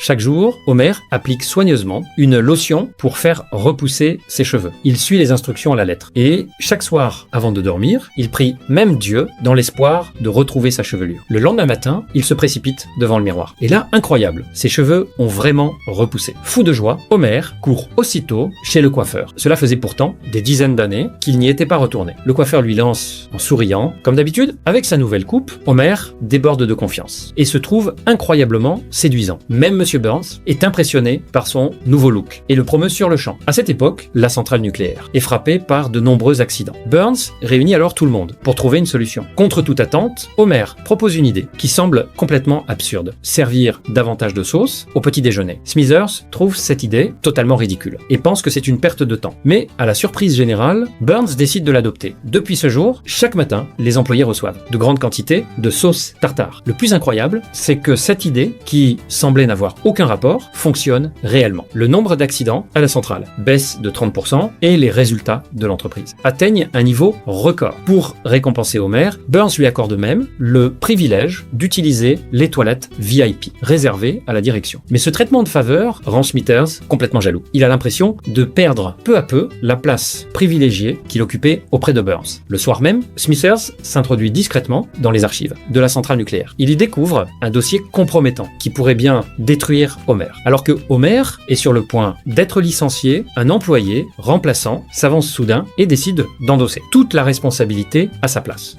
Chaque jour, Homer applique soigneusement une lotion pour faire repousser ses cheveux. Il suit les instructions à la lettre. Et chaque soir, avant de dormir, il prie même Dieu dans l'espoir de retrouver sa chevelure. Le lendemain matin, il se précipite devant le miroir. Et là, incroyable, ses cheveux ont vraiment repoussé. Fou de joie, Homer court aussitôt chez le coiffeur. Cela faisait pourtant des dizaines d'années qu'il n'y était pas retourné. Le coiffeur lui lance en souriant, comme d'habitude, avec sa nouvelle coupe, Homer déborde de confiance et se trouve incroyablement séduisant. Même Monsieur Burns est impressionné par son nouveau look et le promeut sur le champ. À cette époque, la centrale nucléaire est frappée par de nombreux accidents. Burns réunit alors tout le monde pour trouver une solution. Contre toute attente, Homer propose une idée qui semble complètement absurde. Servir davantage de sauce au petit déjeuner. Smithers trouve cette idée totalement ridicule et pense que c'est une perte de temps. Mais à la surprise générale, Burns décide de l'adopter. Depuis ce jour, chaque matin, les employés reçoivent de grandes quantités de sauce tartare. Le plus incroyable, c'est que cette idée, qui semblait n'avoir aucun rapport, fonctionne réellement. Le nombre d'accidents à la centrale baisse de 30% et les résultats de l'entreprise atteignent un niveau record. Pour récompenser Homer, Burns lui accorde même le privilège d'utiliser les toilettes VIP, réservées à la direction. Mais ce traitement de faveur rend Smithers complètement jaloux. Il a l'impression de perdre peu à peu la place privilégiée qu'il occupait auprès de Burns. Le soir même, Smithers s'introduit discrètement dans les archives de la centrale nucléaire. Il y découvre un dossier compromettant qui pourrait bien détruire Homer. Alors que Homer est sur le point d'être licencié, un employé remplaçant s'avance soudain et décide d'endosser toute la responsabilité à sa place.